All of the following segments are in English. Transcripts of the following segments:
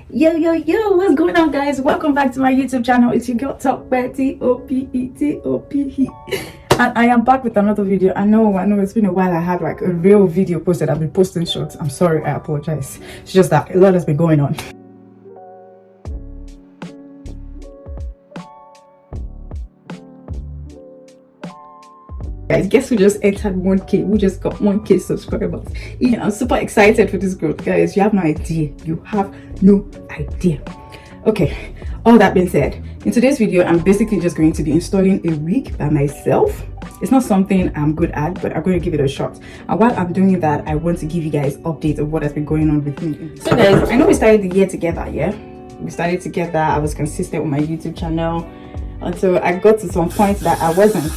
Yo, what's going on, guys? Welcome back to my YouTube channel. It's your girl Tope, Tope. And I am back with another video. I know it's been a while. I had like a real video posted. I've been posting shorts. I'm sorry, I apologize. It's just that a lot has been going on. Guys, guess who just entered 1k? Who just got 1k subscribers? Yeah, I'm super excited for this growth, guys. You have no idea. Okay, all that being said, in today's video, I'm basically just going to be installing a wig by myself. It's not something I'm good at, but I'm going to give it a shot. And while I'm doing that, I want to give you guys updates of what has been going on with me. So guys, I know we started the year together, yeah? We started together. I was consistent with my YouTube channel until I got to some point that I wasn't.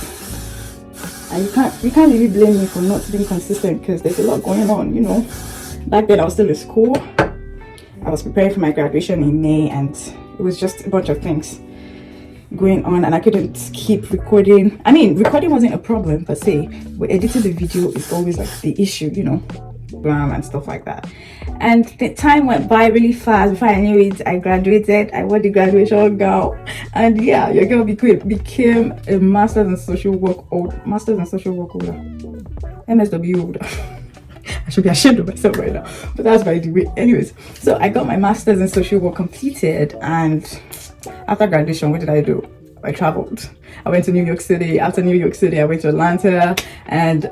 And you can't really blame me for not being consistent because there's a lot going on, you know. Back then I was still in school. I was preparing for my graduation in May, and it was just a bunch of things going on, and I couldn't keep recording. I mean, recording wasn't a problem per se, but editing the video is always like the issue, you know, and stuff like that. And the time went by really fast. Before I knew it, I graduated. I wore the graduation gown, and yeah, your girl became a master's in social work holder, MSW holder. I should be ashamed of myself right now, but that's by the way. Anyways, so I got my master's in social work completed, and after graduation, what did I do? I traveled. I went to New York City. After New York City, I went to Atlanta, and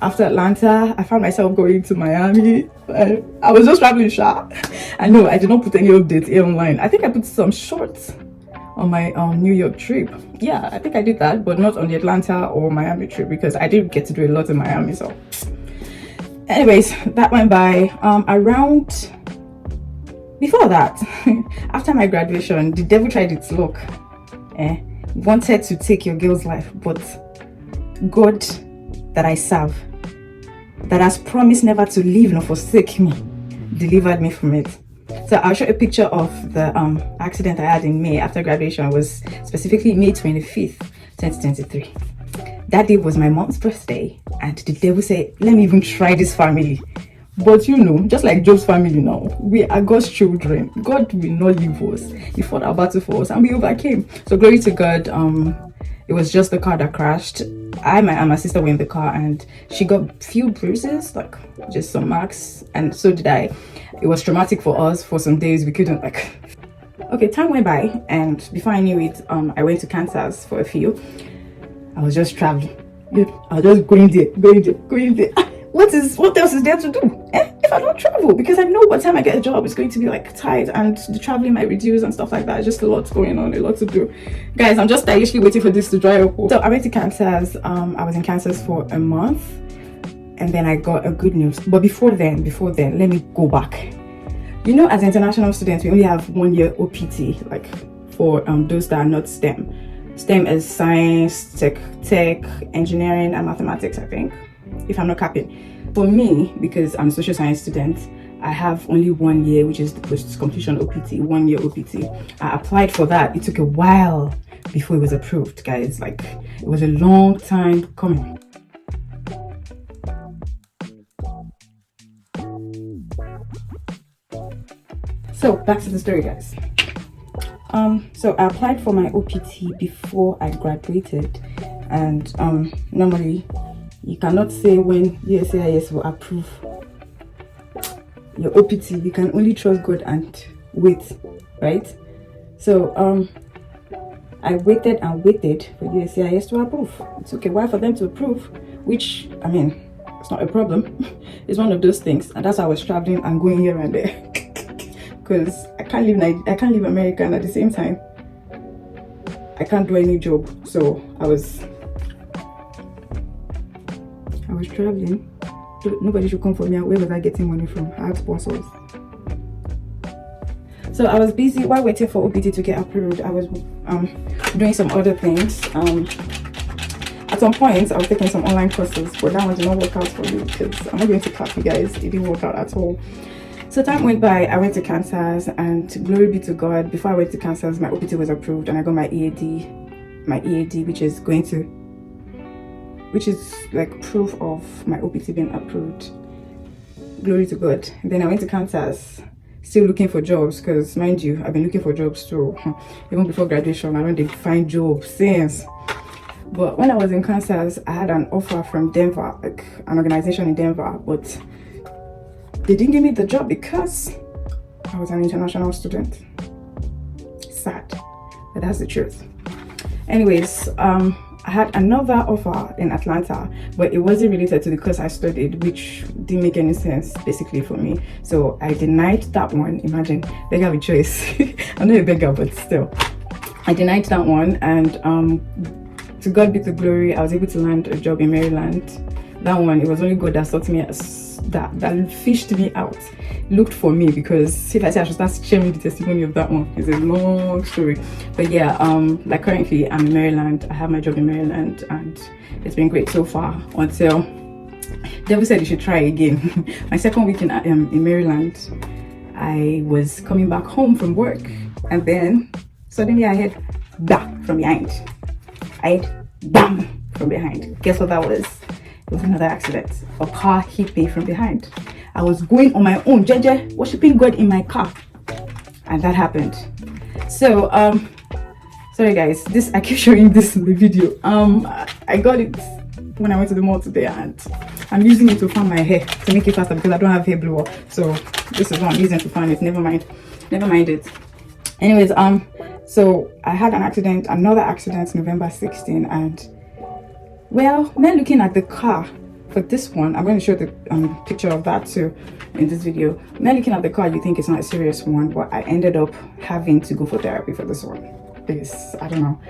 after Atlanta, I found myself going to Miami. I was just traveling sharp. I know I did not put any updates here online. I think I put some shorts on my New York trip. Yeah, I think I did that, but not on the Atlanta or Miami trip because I didn't get to do a lot in Miami. So anyways, that went by. Around before that, after my graduation, the devil tried its luck. Wanted to take your girl's life, but God that I serve, that has promised never to leave nor forsake me, delivered me from it. So I'll show a picture of the accident I had in May after graduation. It was specifically May 25th, 2023. That day was my mom's birthday, and the devil said, let me even try this family. But you know, just like Job's family now, we are God's children. God will not leave us. He fought our battle for us and we overcame. So glory to God. It was just the car that crashed. I and my sister were in the car, and she got few bruises, like just some marks, and so did I. It was traumatic for us. For some days we couldn't okay, time went by, and before I knew it, I went to Kansas for a few. I was just traveling. I was just going there. What else is there to do if I don't travel? Because I know by the time I get a job, it's going to be like tight, and the traveling might reduce and stuff like that. It's just a lot going on, a lot to do. Guys, I'm just tirelessly waiting for this to dry up. So I went to Kansas. I was in Kansas for a month, and then I got a good news. But before then, let me go back. You know, as international students, we only have 1 year OPT, like for those that are not STEM. STEM is science, tech, engineering, and mathematics, I think, if I'm not capping. For me, because I'm a social science student, I have only 1 year, which is the post-completion OPT, 1 year OPT. I applied for that. It took a while before it was approved, guys. Like, it was a long time coming. So back to the story, guys. So I applied for my OPT before I graduated, and normally you cannot say when USCIS will approve your OPT. You can only trust God and wait, right? So I waited and waited for USCIS to approve. It took a while for them to approve, which, I mean, it's not a problem. It's one of those things, and that's how I was traveling and going here and there. Because I can't leave America, and at the same time I can't do any job. So I was traveling. Nobody should come for me. Where was I getting money from? I had sponsors. So I was busy while waiting for OPT to get approved. I was doing some other things. At some point I was taking some online courses, but that one did not work out for me because I'm not going to clap you guys. It didn't work out at all. So time went by. I went to Kansas, and glory be to God, before I went to Kansas, my OPT was approved, and I got my EAD, which is like proof of my OPT being approved. Glory to God. Then I went to Kansas, still looking for jobs, because mind you, I've been looking for jobs too. Even before graduation, I don't find jobs since. But when I was in Kansas, I had an offer from Denver, like an organization in Denver, but they didn't give me the job because I was an international student. Sad, but that's the truth. Anyways, I had another offer in Atlanta, but it wasn't related to the course I studied, which didn't make any sense basically for me. So I denied that one. Imagine, beggar with choice. I'm not a beggar, but still. I denied that one, and to God be the glory, I was able to land a job in Maryland. That one, it was only God that sorted me, that fished me out, looked for me, because if I say I should start sharing the testimony of that one, it's a long story. But yeah, like currently I'm in Maryland. I have my job in Maryland, and it's been great so far until Devil said you should try again. My second week in Maryland, I was coming back home from work, and then suddenly I heard bam from behind. I heard bam from behind. Guess what that was? It was another accident. A car hit me from behind. I was going on my own, Jeje, worshiping God in my car, and that happened. So sorry guys, this, I keep showing this in the video. I got it when I went to the mall today, and I'm using it to fan my hair to make it faster because I don't have hair blower. So this is what I'm using to fan it. Never mind it. Anyways, so I had another accident November 16, and well, when looking at the car for this one, I'm going to show the picture of that too in this video. When looking at the car, you think it's not a serious one, but I ended up having to go for therapy for this one because I don't know.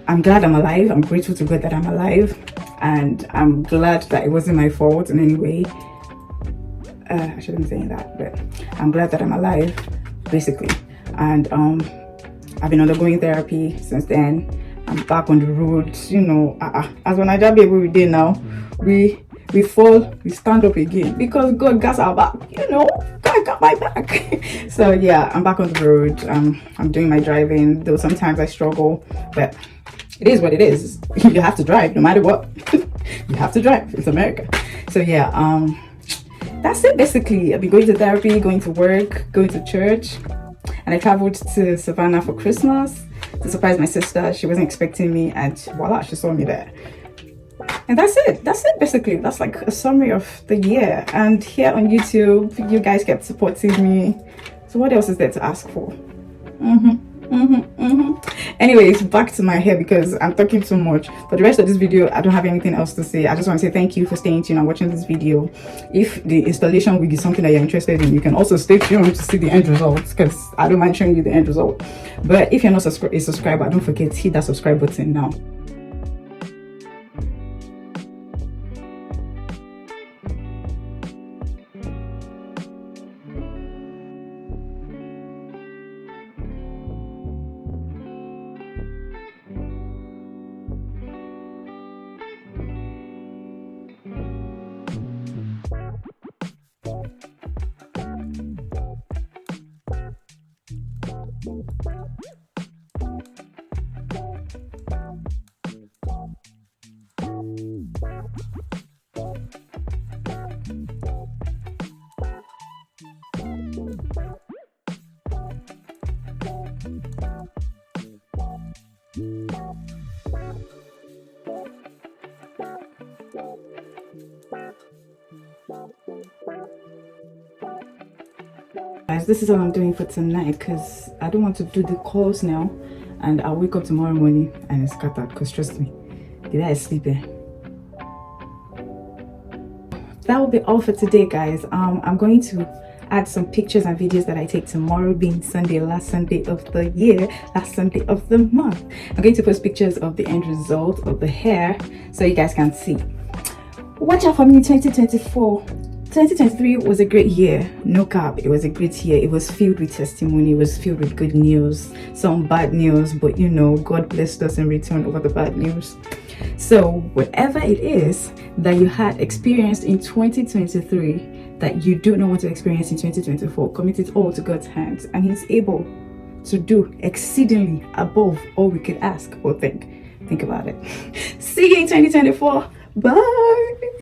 I'm glad I'm alive. I'm grateful to God that I'm alive, and I'm glad that it wasn't my fault in any way. I shouldn't be saying that, but I'm glad that I'm alive, basically. And I've been undergoing therapy since then. I'm back on the road, you know. As when I job every day now, we fall, we stand up again because God got our back, you know. God got my back. So yeah, I'm back on the road. I'm doing my driving, though sometimes I struggle, but it is what it is. You have to drive no matter what. You have to drive. It's America. So yeah, that's it basically. I've been going to therapy, going to work, going to church, and I traveled to Savannah for Christmas to surprise my sister. She wasn't expecting me, and voila, she saw me there. And that's it basically. That's like a summary of the year. And here on YouTube, you guys kept supporting me, so what else is there to ask for? Anyways, back to my hair because I'm talking too much. For the rest of this video, I don't have anything else to say. I just want to say thank you for staying tuned and watching this video. If the installation wig is something that you're interested in, you can also stay tuned to see the end results, because I don't mind showing you the end result. But if you're not a subscriber, don't forget to hit that subscribe button now. Guys, this is all I'm doing for tonight because I don't want to do the calls now, and I'll wake up tomorrow morning and it's scattered, because trust me, the guy is sleeping. That will be all for today, guys. I'm going to add some pictures and videos that I take tomorrow, being Sunday, last Sunday of the year, last Sunday of the month. I'm going to post pictures of the end result of the hair so you guys can see. Watch out for me in 2024. 2023 was a great year, no cap. It was a great year. It was filled with testimony. It was filled with good news, some bad news, but you know, God blessed us in return over the bad news. So whatever it is that you had experienced in 2023 that you do not want to experience in 2024, commit it all to God's hands, and He's able to do exceedingly above all we could ask or think. Think about it. See you in 2024. Bye.